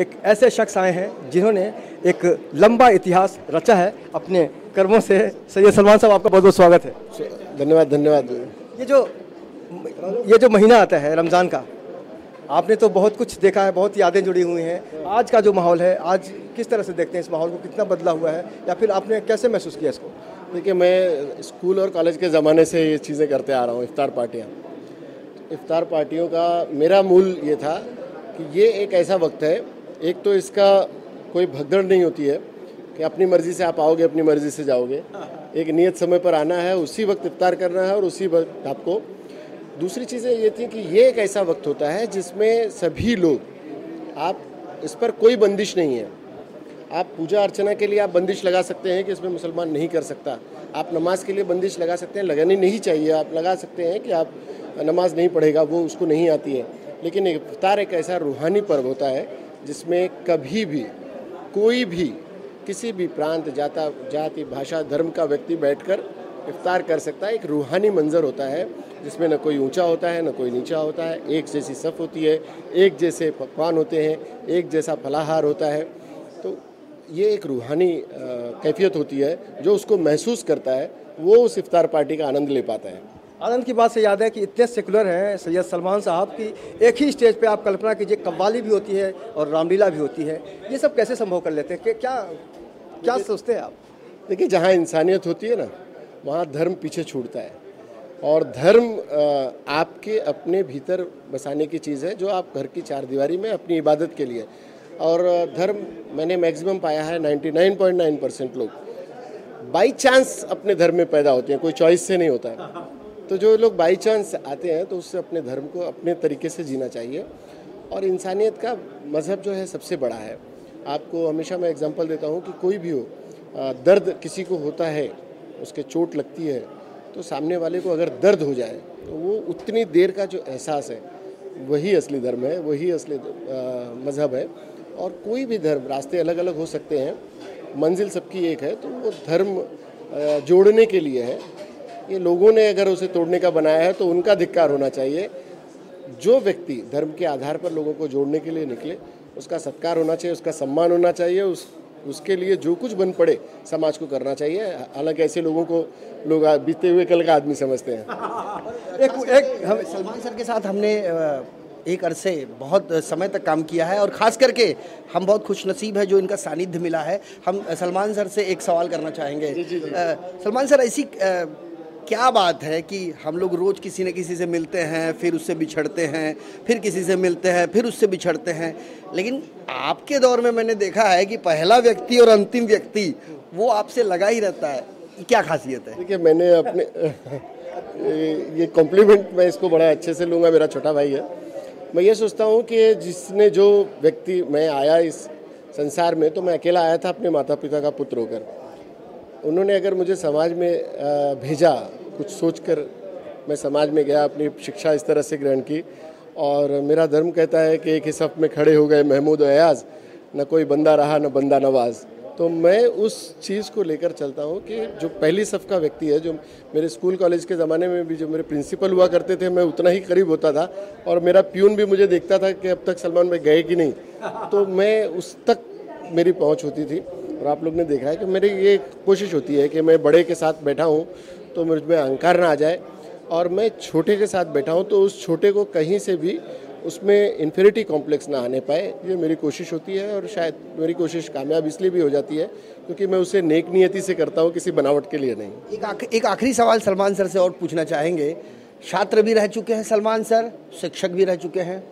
एक ऐसे शख्स आए हैं जिन्होंने एक लंबा इतिहास रचा है अपने कर्मों से। सैयद सलमान साहब, आपका बहुत बहुत स्वागत है। धन्यवाद धन्यवाद। ये जो महीना आता है रमज़ान का, आपने तो बहुत कुछ देखा है, बहुत यादें जुड़ी हुई हैं। आज का जो माहौल है, आज किस तरह से देखते हैं इस माहौल को, कितना बदला हुआ है या फिर आपने कैसे महसूस किया इसको? देखिए, मैं स्कूल और कॉलेज के ज़माने से ये चीज़ें करते आ रहा हूँ। इफ्तार पार्टियों का मेरा मूल ये था कि ये एक ऐसा वक्त है, एक तो इसका कोई भगदड़ नहीं होती है कि अपनी मर्ज़ी से आप आओगे, अपनी मर्ज़ी से जाओगे। एक नियत समय पर आना है, उसी वक्त इफ्तार करना है और उसी वक्त आपको। दूसरी चीज़ें ये थी कि ये एक ऐसा वक्त होता है जिसमें सभी लोग, आप इस पर कोई बंदिश नहीं है। आप पूजा अर्चना के लिए आप बंदिश लगा सकते हैं कि इसमें मुसलमान नहीं कर सकता। आप नमाज के लिए बंदिश लगा सकते हैं, लगानी नहीं चाहिए। आप लगा सकते हैं कि आप नमाज नहीं पढ़ेगा, वो उसको नहीं आती है। लेकिन इफ्तार एक ऐसा रूहानी पर्व होता है जिसमें कभी भी कोई भी किसी भी प्रांत, जाति, भाषा, धर्म का व्यक्ति बैठकर इफ्तार कर सकता है। एक रूहानी मंजर होता है जिसमें न कोई ऊंचा होता है न कोई नीचा होता है। एक जैसी सफ़ होती है, एक जैसे पकवान होते हैं, एक जैसा फलाहार होता है। तो ये एक रूहानी कैफियत होती है। जो उसको महसूस करता है वो उस इफ्तार पार्टी का आनंद ले पाता है। आनंद की बात से याद है कि इतने सेकुलर हैं सैयद सलमान साहब की एक ही स्टेज पे आप कल्पना कीजिए, कव्वाली भी होती है और रामलीला भी होती है। ये सब कैसे संभव कर लेते हैं? कि क्या सोचते हैं आप? देखिए, जहाँ इंसानियत होती है ना, वहाँ धर्म पीछे छूटता है। और धर्म आपके अपने भीतर बसाने की चीज़ है, जो आप घर की चारदीवारी में अपनी इबादत के लिए। और धर्म मैंने मैक्सिमम पाया है 99.9% लोग बाई चांस अपने धर्म में पैदा होते हैं, कोई चॉइस से नहीं होता है। तो जो लोग बाई चांस आते हैं तो उससे अपने धर्म को अपने तरीके से जीना चाहिए। और इंसानियत का मज़हब जो है सबसे बड़ा है। आपको हमेशा मैं एग्जांपल देता हूँ कि कोई भी हो, दर्द किसी को होता है, उसके चोट लगती है, तो सामने वाले को अगर दर्द हो जाए तो वो उतनी देर का जो एहसास है वही असली धर्म है, वही असली मज़हब है। और कोई भी धर्म, रास्ते अलग अलग हो सकते हैं, मंजिल सबकी एक है। तो वो धर्म जोड़ने के लिए है। ये लोगों ने अगर उसे तोड़ने का बनाया है तो उनका धिक्कार होना चाहिए। जो व्यक्ति धर्म के आधार पर लोगों को जोड़ने के लिए निकले, उसका सत्कार होना चाहिए, उसका सम्मान होना चाहिए। उसके लिए जो कुछ बन पड़े समाज को करना चाहिए। हालांकि ऐसे लोगों को लोग बीते हुए कल का आदमी समझते हैं। हम सलमान सर के साथ हमने एक अरसे बहुत समय तक काम किया है और ख़ास करके हम बहुत खुशनसीब है जो इनका सानिध्य मिला है। हम सलमान सर से एक सवाल करना चाहेंगे। सलमान सर, ऐसी क्या बात है कि हम लोग रोज़ किसी न किसी से मिलते हैं, फिर उससे बिछड़ते हैं, फिर किसी से मिलते हैं, फिर उससे बिछड़ते हैं, लेकिन आपके दौर में मैंने देखा है कि पहला व्यक्ति और अंतिम व्यक्ति वो आपसे लगा ही रहता है। क्या खासियत है? देखिए, मैंने अपने ये कॉम्प्लीमेंट मैं इसको बड़ा अच्छे से लूँगा। मेरा छोटा भाई है। मैं ये सोचता हूँ कि जिसने जो व्यक्ति, मैं आया इस संसार में तो मैं अकेला आया था अपने माता पिता का पुत्र होकर। उन्होंने अगर मुझे समाज में भेजा, कुछ सोचकर मैं समाज में गया, अपनी शिक्षा इस तरह से ग्रहण की। और मेरा धर्म कहता है कि एक ही सफ़ में खड़े हो गए महमूद अयाज, न कोई बंदा रहा न बंदा नवाज। तो मैं उस चीज़ को लेकर चलता हूँ कि जो पहली सफ़ का व्यक्ति है, जो मेरे स्कूल कॉलेज के ज़माने में भी जो मेरे प्रिंसिपल हुआ करते थे, मैं उतना ही करीब होता था। और मेरा प्यून भी मुझे देखता था कि अब तक सलमान भाई गए कि नहीं, तो मैं उस तक मेरी पहुँच होती थी। और आप लोग ने देखा है कि मेरी ये कोशिश होती है कि मैं बड़े के साथ बैठा हूँ तो मुझ में अहंकार ना आ जाए, और मैं छोटे के साथ बैठा हूँ तो उस छोटे को कहीं से भी उसमें इन्फीरिटी कॉम्प्लेक्स ना आने पाए। ये मेरी कोशिश होती है। और शायद मेरी कोशिश कामयाब इसलिए भी हो जाती है क्योंकि मैं उसे नेक नियति से करता हूँ, किसी बनावट के लिए नहीं। एक आखिरी सवाल सलमान सर से और पूछना चाहेंगे। छात्र भी रह चुके हैं सलमान सर, शिक्षक भी रह चुके हैं।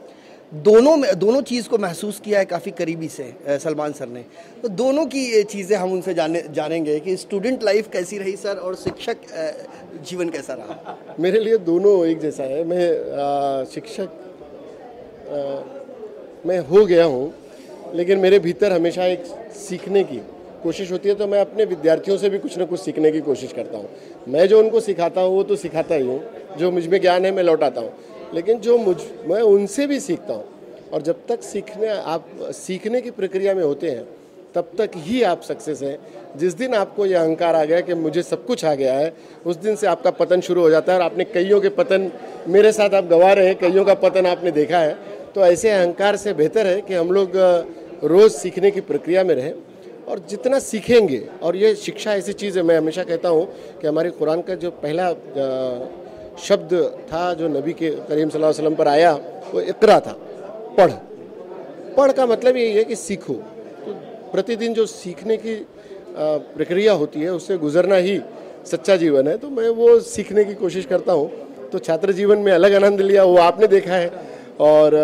दोनों चीज़ को महसूस किया है काफ़ी करीबी से सलमान सर ने। तो दोनों की चीज़ें हम उनसे जानेंगे कि स्टूडेंट लाइफ कैसी रही सर और शिक्षक जीवन कैसा रहा। मेरे लिए दोनों एक जैसा है। मैं शिक्षक मैं हो गया हूँ, लेकिन मेरे भीतर हमेशा एक सीखने की कोशिश होती है। तो मैं अपने विद्यार्थियों से भी कुछ ना कुछ सीखने की कोशिश करता हूँ। मैं जो उनको सिखाता हूँ वो तो सिखाता ही हूँ, जो मुझ में ज्ञान है मैं लौटाता हूँ, लेकिन मैं उनसे भी सीखता हूँ। और जब तक आप सीखने की प्रक्रिया में होते हैं तब तक ही आप सक्सेस हैं। जिस दिन आपको ये अहंकार आ गया कि मुझे सब कुछ आ गया है, उस दिन से आपका पतन शुरू हो जाता है। और आपने कईयों के पतन, मेरे साथ आप गवा रहे हैं, कईयों का पतन आपने देखा है। तो ऐसे अहंकार से बेहतर है कि हम लोग रोज़ सीखने की प्रक्रिया में रहें और जितना सीखेंगे, और ये शिक्षा ऐसी चीज़ है, मैं हमेशा कहता हूँ कि हमारे कुरान का जो पहला शब्द था जो नबी के करीम सल्लल्लाहु अलैहि वसल्लम पर आया वो इक़रा था, पढ़ का मतलब यही है कि सीखो। तो प्रतिदिन जो सीखने की प्रक्रिया होती है उससे गुजरना ही सच्चा जीवन है। तो मैं वो सीखने की कोशिश करता हूँ। तो छात्र जीवन में अलग आनंद लिया, वो आपने देखा है, और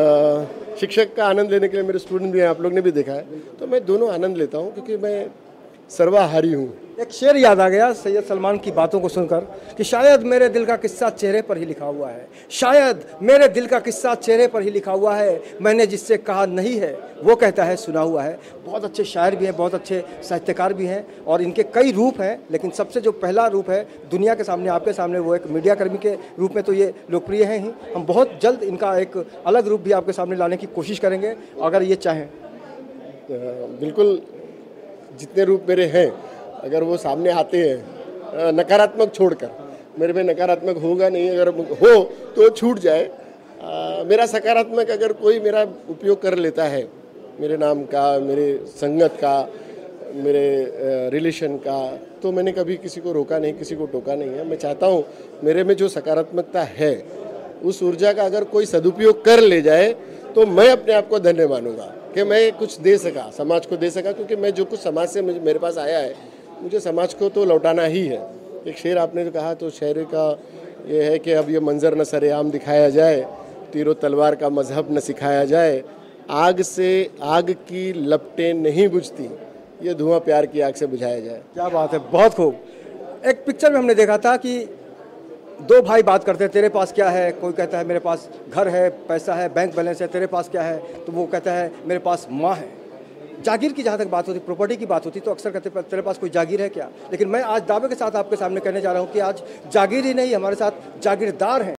शिक्षक का आनंद लेने के लिए मेरे स्टूडेंट भी हैं, आप लोग ने भी देखा है। तो मैं दोनों आनंद लेता हूँ क्योंकि मैं सर्वाहारी हूँ। एक शेर याद आ गया सैयद सलमान की बातों को सुनकर कि शायद मेरे दिल का किस्सा चेहरे पर ही लिखा हुआ है, शायद मेरे दिल का किस्सा चेहरे पर ही लिखा हुआ है, मैंने जिससे कहा नहीं है वो कहता है सुना हुआ है। बहुत अच्छे शायर भी हैं, बहुत अच्छे साहित्यकार भी हैं और इनके कई रूप हैं, लेकिन सबसे जो पहला रूप है दुनिया के सामने, आपके सामने, वो एक मीडिया कर्मी के रूप में तो ये लोकप्रिय हैं ही। हम बहुत जल्द इनका एक अलग रूप भी आपके सामने लाने की कोशिश करेंगे अगर ये चाहें। बिल्कुल, जितने रूप मेरे हैं अगर वो सामने आते हैं, नकारात्मक छोड़कर, मेरे में नकारात्मक होगा नहीं, अगर हो तो छूट जाए। मेरा सकारात्मक अगर कोई मेरा उपयोग कर लेता है, मेरे नाम का, मेरे संगत का, मेरे रिलेशन का, तो मैंने कभी किसी को रोका नहीं, किसी को टोका नहीं है। मैं चाहता हूँ मेरे में जो सकारात्मकता है उस ऊर्जा का अगर कोई सदुपयोग कर ले जाए तो मैं अपने आप को धन्य मानूंगा कि मैं कुछ दे सका, समाज को दे सका, क्योंकि मैं जो कुछ समाज से मेरे पास आया है मुझे समाज को तो लौटाना ही है। एक शेर आपने जो कहा तो शेर का ये है कि अब ये मंजर न सरेआम दिखाया जाए, तीरों तलवार का मजहब न सिखाया जाए, आग से आग की लपटें नहीं बुझती, ये धुआं प्यार की आग से बुझाया जाए। क्या बात है, बहुत खूब। एक पिक्चर में हमने देखा था कि दो भाई बात करते हैं, तेरे पास क्या है, कोई कहता है मेरे पास घर है, पैसा है, बैंक बैलेंस है, तेरे पास क्या है, तो वो कहता है मेरे पास माँ है। जागीर की जहाँ तक बात होती, प्रॉपर्टी की बात होती तो अक्सर कहते तेरे पास कोई जागीर है क्या, लेकिन मैं आज दावे के साथ आपके सामने कहने जा रहा हूँ कि आज जागीर ही नहीं, हमारे साथ जागीरदार हैं।